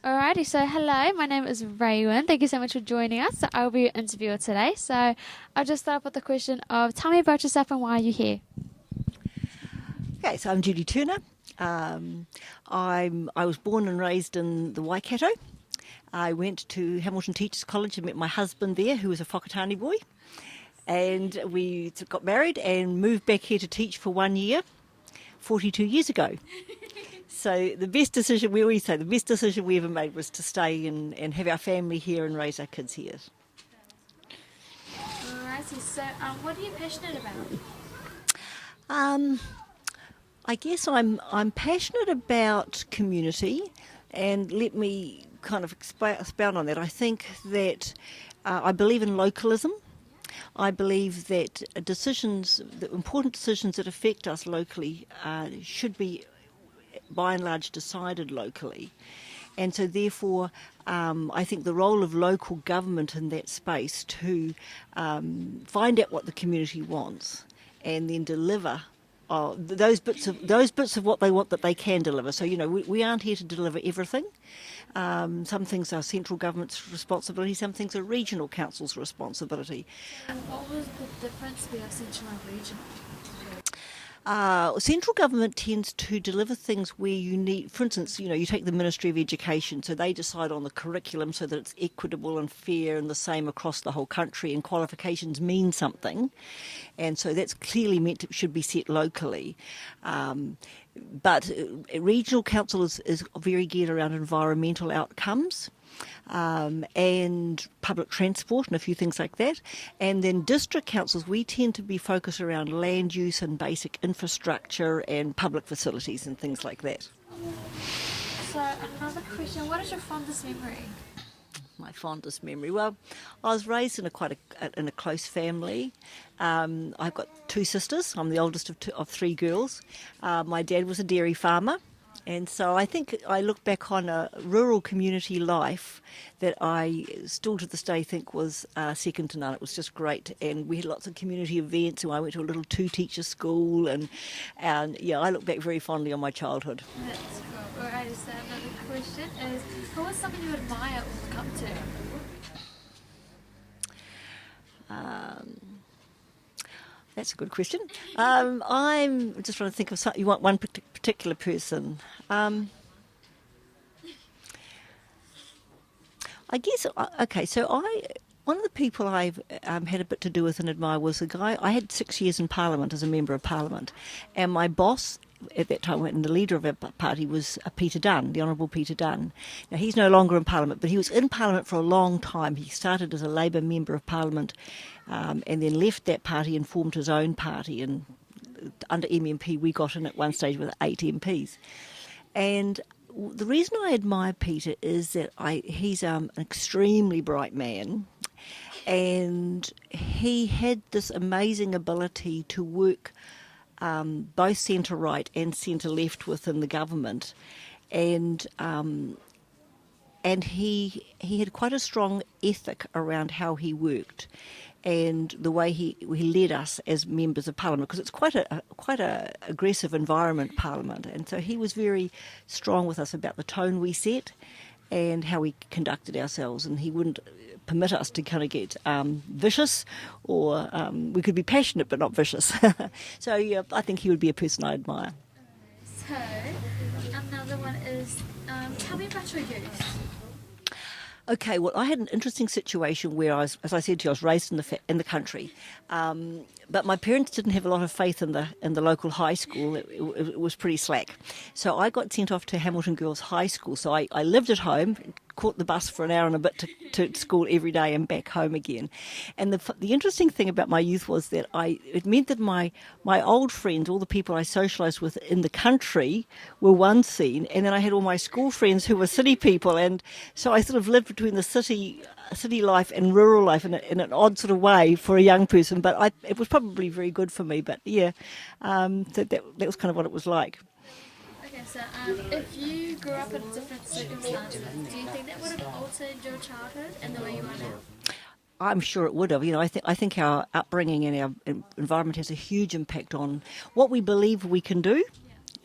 Alrighty, so hello, my name is Raewyn. Thank you so much for joining us. So I'll be your interviewer today. So I'll just start off with the question of tell me about yourself and why are you here? Okay, so I'm Judy Turner. I was born and raised in the Waikato. I went to Hamilton Teachers College and met my husband there, who was a Whakatane boy. And we got married and moved back here to teach for 1 year, 42 years ago. So the best decision, we always say, the best decision we ever made was to stay and have our family here and raise our kids here. Alrighty, so what are you passionate about? I guess I'm passionate about community, and let me kind of expound on that. I think that I believe in localism. I believe that the important decisions that affect us locally should be by and large decided locally. And so therefore I think the role of local government in that space to find out what the community wants and then deliver those bits of what they want that they can deliver. So, we aren't here to deliver everything. Some things are central government's responsibility, some things are regional council's responsibility. And what was the difference between central and regional? Central government tends to deliver things where you need, for instance, you take the Ministry of Education, so they decide on the curriculum so that it's equitable and fair and the same across the whole country, and qualifications mean something, and so that's clearly should be set locally. But regional council is very geared around environmental outcomes. And public transport and a few things like that. And then district councils, we tend to be focused around land use and basic infrastructure and public facilities and things like that. So another question, what is your fondest memory? My fondest memory? Well, I was raised in a close family. I've got two sisters. I'm the oldest of three girls. My dad was a dairy farmer. And so I think I look back on a rural community life that I still to this day think was second to none. It was just great, and we had lots of community events, and I went to a little two-teacher school, and I look back very fondly on my childhood. That's cool. Alright, so another question is, who is someone you admire or look up to? That's a good question. I'm just trying to think of something. You want one particular person? I guess. Okay, so one of the people I've had a bit to do with and admire was a guy. I had 6 years in Parliament as a member of Parliament, and my boss at that time, and the leader of our party was Peter Dunn, the Honourable Peter Dunn. Now, he's no longer in Parliament, but he was in Parliament for a long time. He started as a Labour member of Parliament and then left that party and formed his own party. And under MMP, we got in at one stage with 8 MPs. And the reason I admire Peter is that he's an extremely bright man, and he had this amazing ability to work both centre-right and centre-left within the government, and he had quite a strong ethic around how he worked and the way he led us as members of Parliament, because it's quite a aggressive environment, Parliament, and so he was very strong with us about the tone we set and how we conducted ourselves, and he wouldn't permit us to kind of get vicious, or we could be passionate but not vicious. So yeah, I think he would be a person I admire. So another one is, tell me about your youth. Okay, well, I had an interesting situation where as I said to you, I was raised in the country, but my parents didn't have a lot of faith in the local high school. It was pretty slack, so I got sent off to Hamilton Girls High School. So I lived at home, caught the bus for an hour and a bit to school every day and back home again. And the interesting thing about my youth was that it meant that my old friends, all the people I socialised with in the country, were one scene, and then I had all my school friends who were city people, and so I sort of lived between the city life and rural life in an odd sort of way for a young person. But it was probably very good for me. But yeah, that was kind of what it was like. Okay, so if you grew up in different circumstances, do you think that would have altered your childhood and the way you are now? I'm sure it would have. I think our upbringing and our environment has a huge impact on what we believe we can do.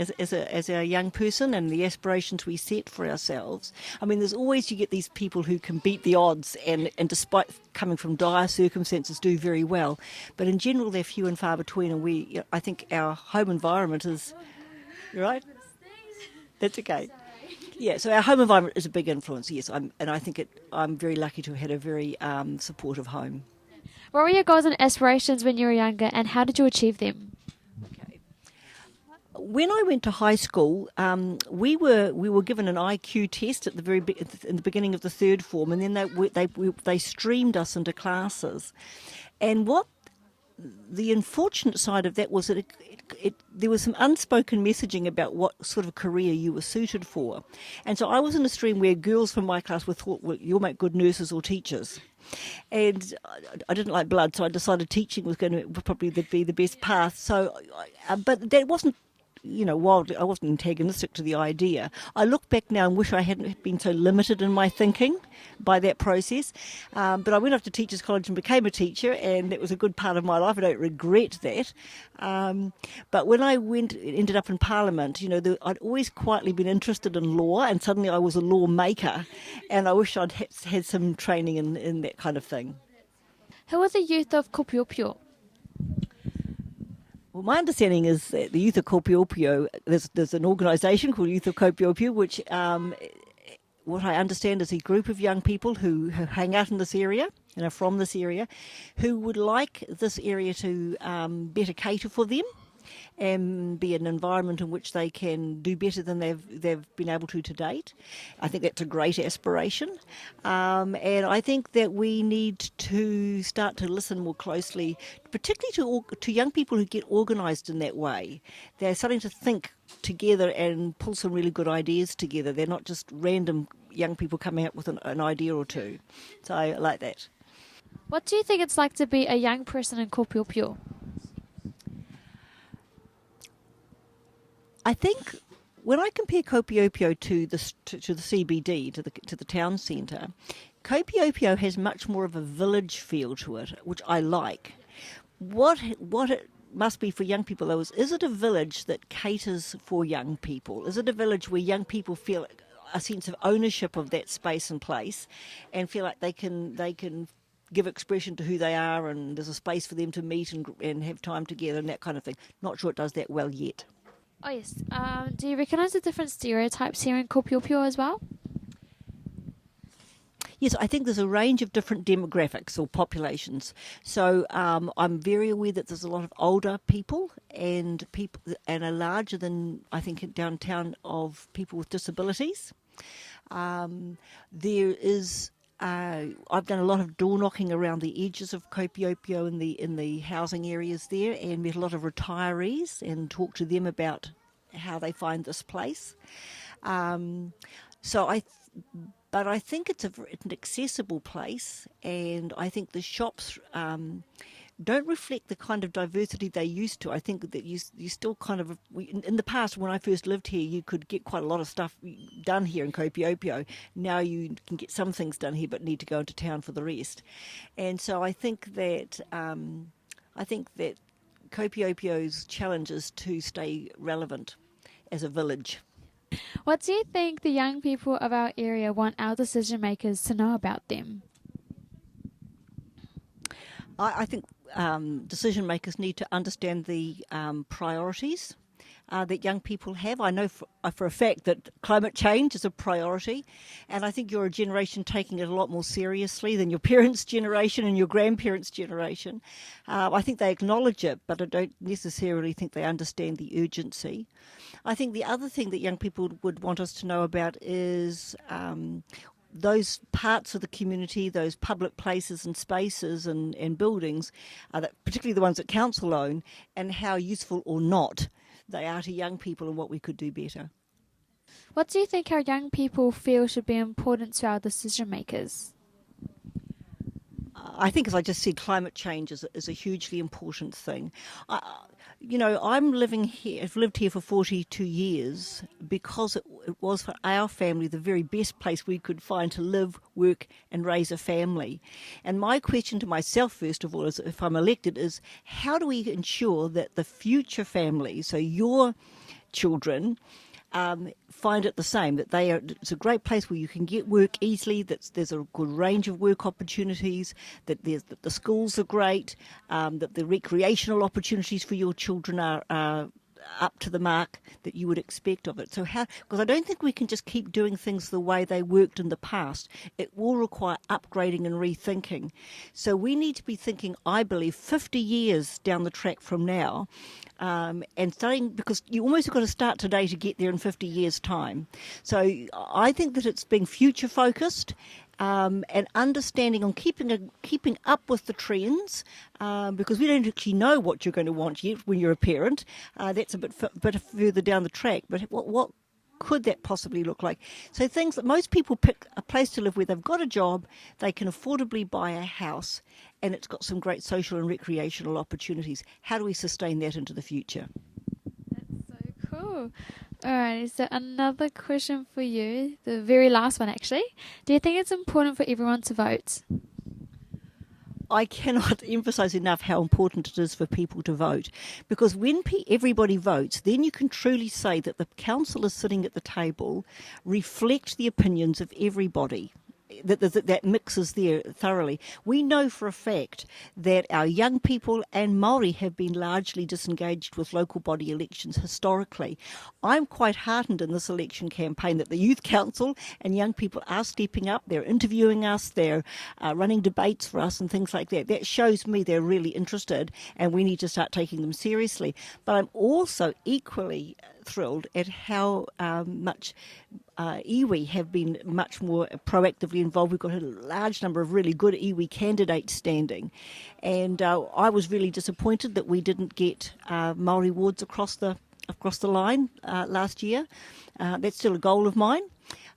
as a young person and the aspirations we set for ourselves. I mean, there's always, you get these people who can beat the odds and despite coming from dire circumstances do very well. But in general, they're few and far between, and I think our home environment is, you right? That's okay. Yeah, so our home environment is a big influence, yes, and I think I'm very lucky to have had a very supportive home. What were your goals and aspirations when you were younger, and how did you achieve them? Okay. When I went to high school, we were given an IQ test at in the beginning of the third form, and then they streamed us into classes, and what the unfortunate side of that was that there was some unspoken messaging about what sort of career you were suited for. And so I was in a stream where girls from my class were thought, well, you'll make good nurses or teachers. And I didn't like blood, so I decided teaching was going to probably be the best path. So, but that wasn't, wildly, I wasn't antagonistic to the idea. I look back now and wish I hadn't been so limited in my thinking by that process. But I went off to Teachers College and became a teacher, and that was a good part of my life. I don't regret that. But when I ended up in Parliament, I'd always quietly been interested in law, and suddenly I was a lawmaker, and I wish I'd had some training in that kind of thing. Who are the youth of Kopeopeo? Well, my understanding is that the youth of Kopeopeo, there's an organisation called Youth of Kopeopeo, which what I understand is a group of young people who hang out in this area and are from this area, who would like this area to better cater for them and be an environment in which they can do better than they've been able to date. I think that's a great aspiration, and I think that we need to start to listen more closely, particularly to young people who get organised in that way. They're starting to think together and pull some really good ideas together. They're not just random young people coming up with an idea or two. So I like that. What do you think it's like to be a young person in Kopeopeo? I think when I compare Kopeopeo to the CBD, to the town centre, Kopeopeo has much more of a village feel to it, which I like. What it must be for young people, though, is it a village that caters for young people? Is it a village where young people feel a sense of ownership of that space and place, and feel like they can give expression to who they are, and there's a space for them to meet and have time together and that kind of thing? Not sure it does that well yet. Oh, yes. Do you recognise the different stereotypes here in Kopeopeo as well? Yes, I think there's a range of different demographics or populations. So I'm very aware that there's a lot of older people and are larger than, I think, downtown, of people with disabilities. There is... I've done a lot of door knocking around the edges of Kopeopeo in the housing areas there, and met a lot of retirees and talked to them about how they find this place. But I think it's an accessible place, and I think the shops don't reflect the kind of diversity they used to. I think that you still kind of... In the past, when I first lived here, you could get quite a lot of stuff done here in Kopeopeo. Now you can get some things done here, but need to go into town for the rest. And so I think that Kopeopeo's challenge is to stay relevant as a village. What do you think the young people of our area want our decision makers to know about them? I think decision makers need to understand the priorities that young people have. I know for a fact that climate change is a priority, and I think you're a generation taking it a lot more seriously than your parents' generation and your grandparents' generation. I think they acknowledge it, but I don't necessarily think they understand the urgency. I think the other thing that young people would want us to know about is those parts of the community, those public places and spaces and buildings, particularly the ones that council own, and how useful or not they are to young people and what we could do better. What do you think our young people feel should be important to our decision makers? I think, as I just said, climate change is a hugely important thing. I'm living here. I've lived here for 42 years because it was for our family the very best place we could find to live, work and raise a family. And my question to myself, first of all, is, if I'm elected, is how do we ensure that the future family, so your children find it the same, that it's a great place where you can get work easily, that there's a good range of work opportunities, that the schools are great, that the recreational opportunities for your children are up to the mark that you would expect of it. So because I don't think we can just keep doing things the way they worked in the past. It will require upgrading and rethinking. So we need to be thinking, I believe, 50 years down the track from now, and starting, because you almost got to start today to get there in 50 years' time. So I think that it's being future focused, and understanding on keeping up with the trends, because we don't actually know what you're going to want yet when you're a parent. That's a bit further down the track. But what could that possibly look like? So things that most people pick a place to live where they've got a job, they can affordably buy a house, and it's got some great social and recreational opportunities. How do we sustain that into the future? That's so cool. Alright, so another question for you, the very last one actually. Do you think it's important for everyone to vote? I cannot emphasise enough how important it is for people to vote, because when everybody votes, then you can truly say that the councillors sitting at the table reflect the opinions of everybody. That mixes there thoroughly. We know for a fact that our young people and Māori have been largely disengaged with local body elections historically. I'm quite heartened in this election campaign that the Youth Council and young people are stepping up. They're interviewing us, they're running debates for us and things like that. That shows me they're really interested, and we need to start taking them seriously. But I'm also equally thrilled at how much iwi have been much more proactively involved. We've got a large number of really good iwi candidates standing, and I was really disappointed that we didn't get Māori wards across the line last year. That's still a goal of mine.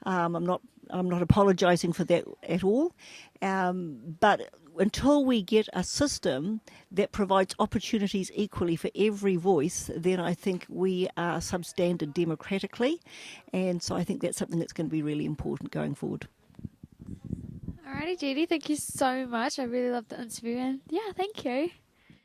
I'm not apologising for that at all, but until we get a system that provides opportunities equally for every voice, then I think we are substandard democratically, and so I think that's something that's going to be really important going forward. Alrighty, Judy, thank you so much. I really loved the interview, and yeah, thank you.